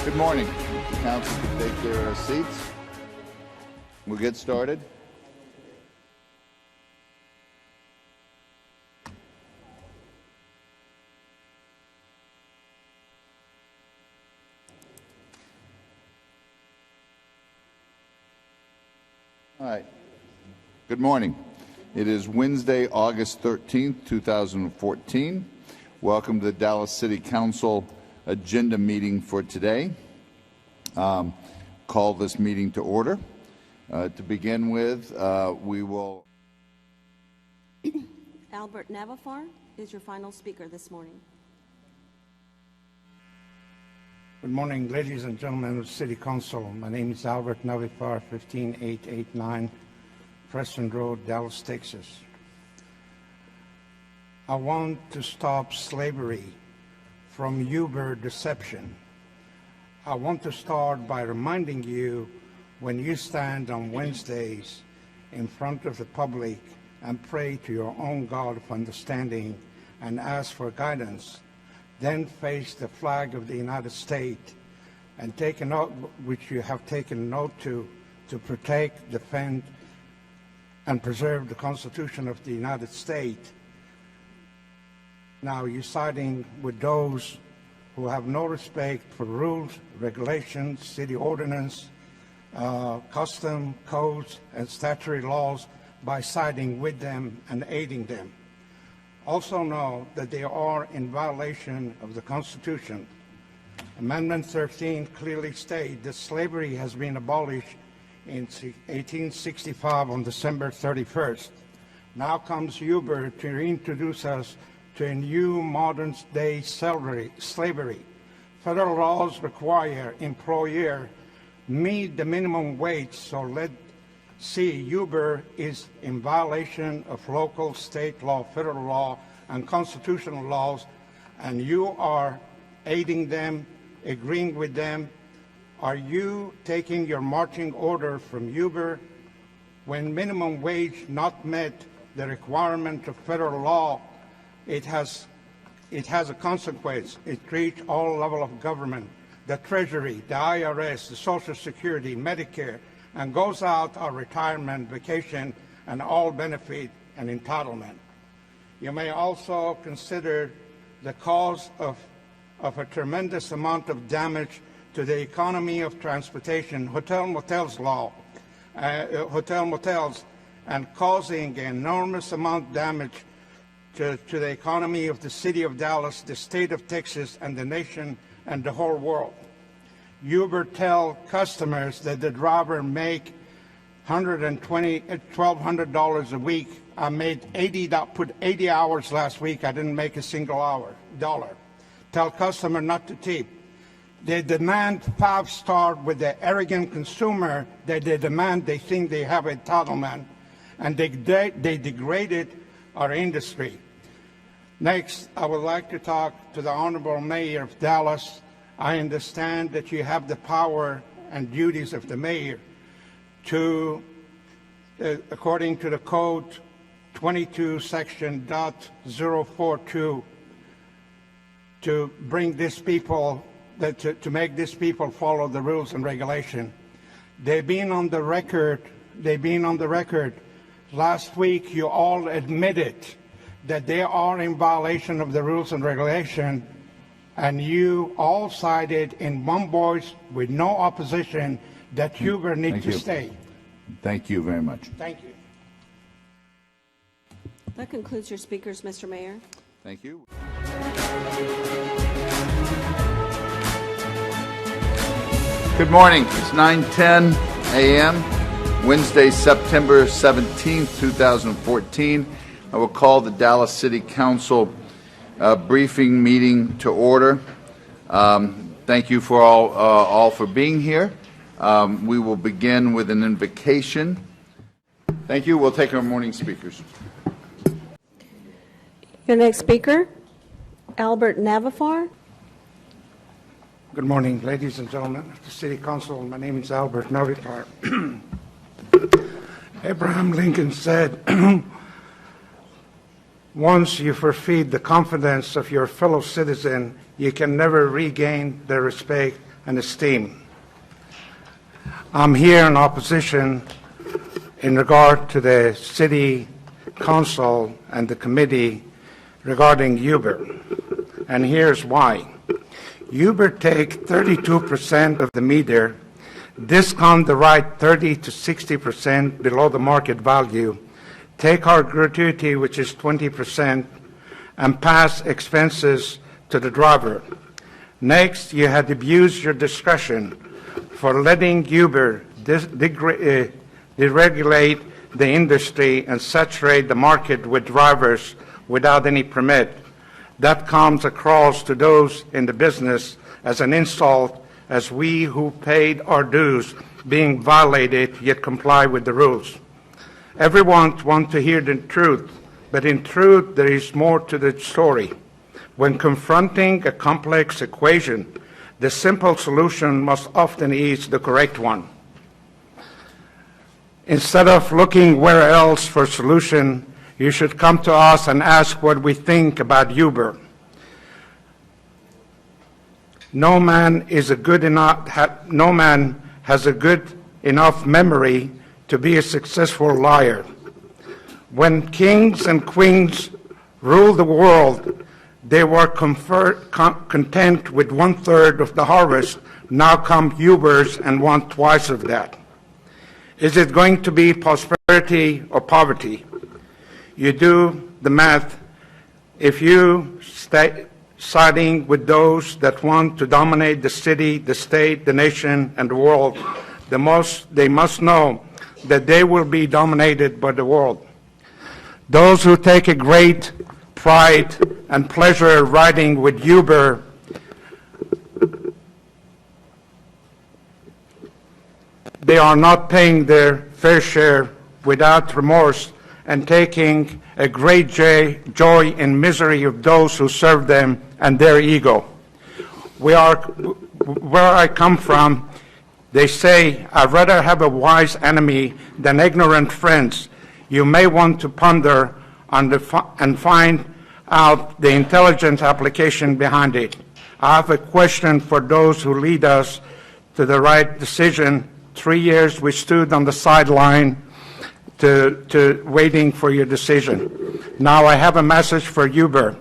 Good morning. The council can take their seats. We'll get started. All right. Good morning. It is Wednesday, August 13th, 2014. Welcome to the Dallas City Council agenda meeting for today. Call this meeting to order. To begin with, we will... Albert Navafar is your final speaker this morning. Good morning, ladies and gentlemen of the City Council. My name is Albert Navafar, 15889 Preston Road, Dallas, Texas. I want to stop slavery from Uber deception. I want to start by reminding you, when you stand on Wednesdays in front of the public and pray to your own God of understanding and ask for guidance, then face the flag of the United States and take an oath, which you have taken an oath to protect, defend, and preserve the Constitution of the United States. Now you're siding with those who have no respect for rules, regulations, city ordinance, custom, codes, and statutory laws by siding with them and aiding them. Also know that they are in violation of the Constitution. Amendment 13 clearly states that slavery has been abolished in 1865 on December 31st. Now comes Uber to reintroduce us to a new modern-day slavery. Federal laws require employer meet the minimum wage, so let's see, Uber is in violation of local, state law, federal law, and constitutional laws, and you are aiding them, agreeing with them. Are you taking your marching order from Uber when minimum wage not met the requirement of federal law? It has a consequence. It reaches all levels of government, the Treasury, the IRS, the Social Security, Medicare, and goes out our retirement, vacation, and all benefit and entitlement. You may also consider the cause of a tremendous amount of damage to the economy of transportation, hotels, and causing an enormous amount of damage to the economy of the city of Dallas, the state of Texas, and the nation and the whole world. Uber tell customers that the driver make $1,200 a week. I put 80 hours last week. I didn't make a single dollar. Tell customer not to tip. They demand 5-star with the arrogant consumer that they think they have entitlement, and they degraded our industry. Next, I would like to talk to the Honorable Mayor of Dallas. I understand that you have the power and duties of the mayor to, according to the code 22 section .042, to bring these people, to make these people follow the rules and regulation. They've been on the record. Last week, you all admitted that they are in violation of the rules and regulation, and you all sided in one voice with no opposition that Uber needs to stay. Thank you very much. Thank you. That concludes your speakers, Mr. Mayor. Thank you. Good morning. It's 9:10 a.m. Wednesday, September 17th, 2014. I will call the Dallas City Council briefing meeting to order. Thank you for all for being here. We will begin with an invocation. Thank you. We'll take our morning speakers. Your next speaker, Albert Navafar. Good morning, ladies and gentlemen of the City Council. My name is Albert Navafar. Abraham Lincoln said, once you forfeit the confidence of your fellow citizen, you can never regain their respect and esteem. I'm here in opposition in regard to the City Council and the committee regarding Uber, and here's why. Uber take 32% of the meter, discount the ride 30 to 60% below the market value, take our gratuity, which is 20%, and pass expenses to the driver. Next, you had abused your discretion for letting Uber deregulate the industry and saturate the market with drivers without any permit. That comes across to those in the business as an insult, as we who paid our dues being violated yet comply with the rules. Everyone wants to hear the truth, but in truth there is more to the story. When confronting a complex equation, the simple solution must often is the correct one. Instead of looking where else for a solution, you should come to us and ask what we think about Uber. No man has a good enough memory to be a successful liar. When kings and queens ruled the world, they were content with 1/3 of the harvest. Now come Ubers and want twice of that. Is it going to be prosperity or poverty? You do the math. If you stay siding with those that want to dominate the city, the state, the nation, and the world, they must know that they will be dominated by the world. Those who take a great pride and pleasure riding with Uber they are not paying their fair share without remorse and taking a great joy in misery of those who serve them and their ego. Where I come from, they say, I'd rather have a wise enemy than ignorant friends. You may want to ponder and find out the intelligent application behind it. I have a question for those who lead us to the right decision. 3 years we stood on the sideline to waiting for your decision. Now I have a message for Uber.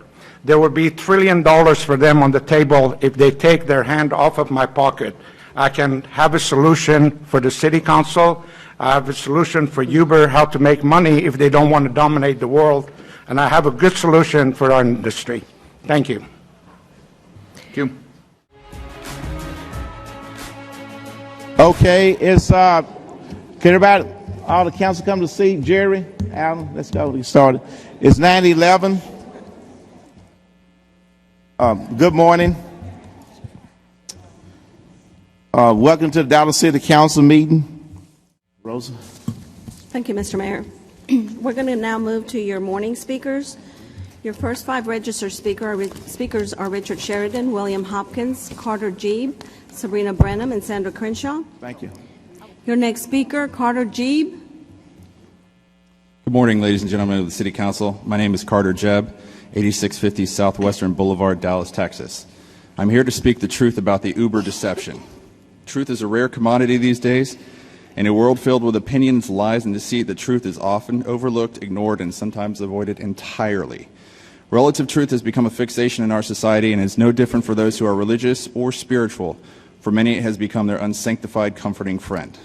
There will be $1 trillion for them on the table if they take their hand off of my pocket. I can have a solution for the City Council. I have a solution for Uber, how to make money if they don't want to dominate the world. And I have a good solution for our industry. Thank you. Thank you. Okay, it's can everybody, all the council come to see Jerry, Alan? Let's go. Get started. It's 9:11. Good morning. Welcome to the Dallas City Council meeting. Rosa. Thank you, Mr. Mayor. We're going to now move to your morning speakers. Your first 5 registered speakers are Richard Sheridan, William Hopkins, Carter Jeeb, Sabrina Brenham, and Sandra Crenshaw. Thank you. Your next speaker, Carter Jeeb. Good morning, ladies and gentlemen of the City Council. My name is Carter Jebb, 8650 Southwestern Boulevard, Dallas, Texas. I'm here to speak the truth about the Uber deception. Truth is a rare commodity these days. In a world filled with opinions, lies, and deceit, the truth is often overlooked, ignored, and sometimes avoided entirely. Relative truth has become a fixation in our society and is no different for those who are religious or spiritual. For many, it has become their unsanctified, comforting friend.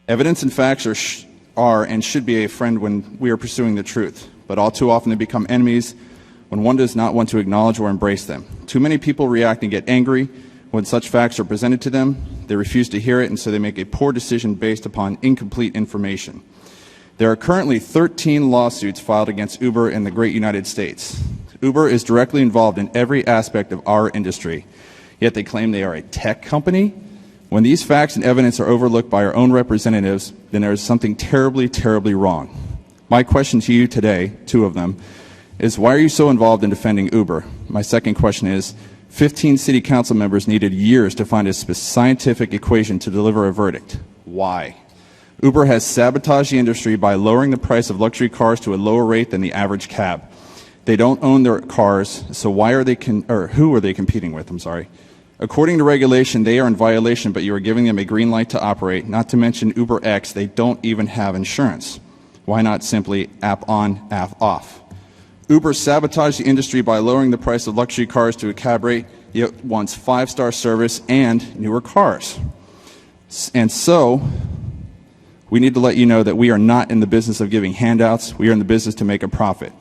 Evidence and facts are and should be a friend when we are pursuing the truth, but all too often they become enemies when one does not want to acknowledge or embrace them. Too many people react and get angry when such facts are presented to them. They refuse to hear it, and so they make a poor decision based upon incomplete information. There are currently 13 lawsuits filed against Uber in the great United States. Uber is directly involved in every aspect of our industry, yet they claim they are a tech company. When these facts and evidence are overlooked by our own representatives, then there is something terribly, terribly wrong. My question to you today, 2 of them, is why are you so involved in defending Uber? My second question is, 15 city council members needed years to find a scientific equation to deliver a verdict. Why? Uber has sabotaged the industry by lowering the price of luxury cars to a lower rate than the average cab. They don't own their cars, so why are they who are they competing with? I'm sorry. According to regulation, they are in violation, but you are giving them a green light to operate, not to mention UberX, they don't even have insurance. Why not simply app on, app off? Uber sabotaged the industry by lowering the price of luxury cars to a cab rate, yet wants 5-star service and newer cars. And so, we need to let you know that we are not in the business of giving handouts. We are in the business to make a profit.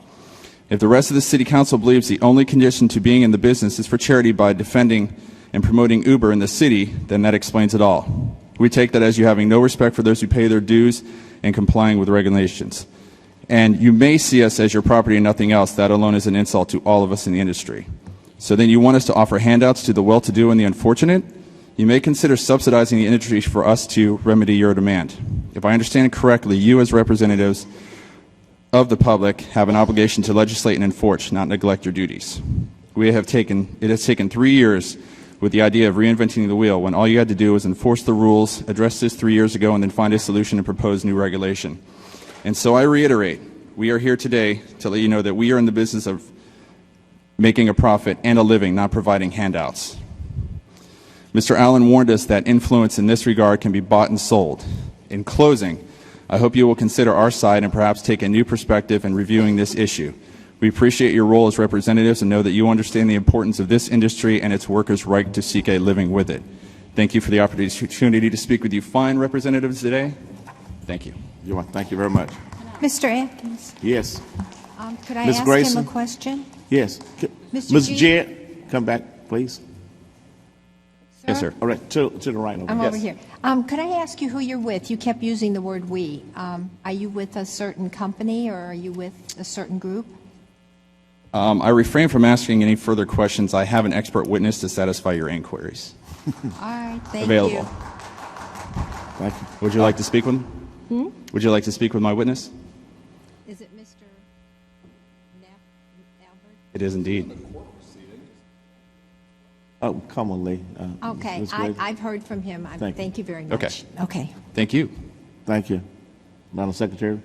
If the rest of the City Council believes the only condition to being in the business is for charity by defending and promoting Uber in the city, then that explains it all. We take that as you having no respect for those who pay their dues and complying with regulations. And you may see us as your property and nothing else. That alone is an insult to all of us in the industry. So then you want us to offer handouts to the well-to-do and the unfortunate? You may consider subsidizing the industry for us to remedy your demand. If I understand correctly, you as representatives of the public have an obligation to legislate and enforce, not neglect your duties. It has taken 3 years with the idea of reinventing the wheel when all you had to do was enforce the rules, address this 3 years ago, and then find a solution and propose new regulation. And so I reiterate, we are here today to let you know that we are in the business of making a profit and a living, not providing handouts. Mr. Allen warned us that influence in this regard can be bought and sold. In closing, I hope you will consider our side and perhaps take a new perspective in reviewing this issue. We appreciate your role as representatives and know that you understand the importance of this industry and its workers' right to seek a living with it. Thank you for the opportunity to speak with you fine representatives today. Thank you. Thank you very much. Mr. Atkins, Yes. could I Ms. ask Grayson? him a question? Yes. Mr. Ms. G? Jett, come back, please. Yes, sir. All right, to the right. I'm Yes. over here. Could I ask you who you're with? You kept using the word we. Are you with a certain company or are you with a certain group? I refrain from asking any further questions. I have an expert witness to satisfy your inquiries. All right, thank Available. you. Thank you. Would you like to speak with him? Would you like to speak with my witness? Is it Mr. Albert? It is indeed. Oh, commonly. Okay, Ms. Grayson. I've heard from him. Thank you. Thank you very much. Okay. Okay. Thank you. Thank you. Madam Secretary.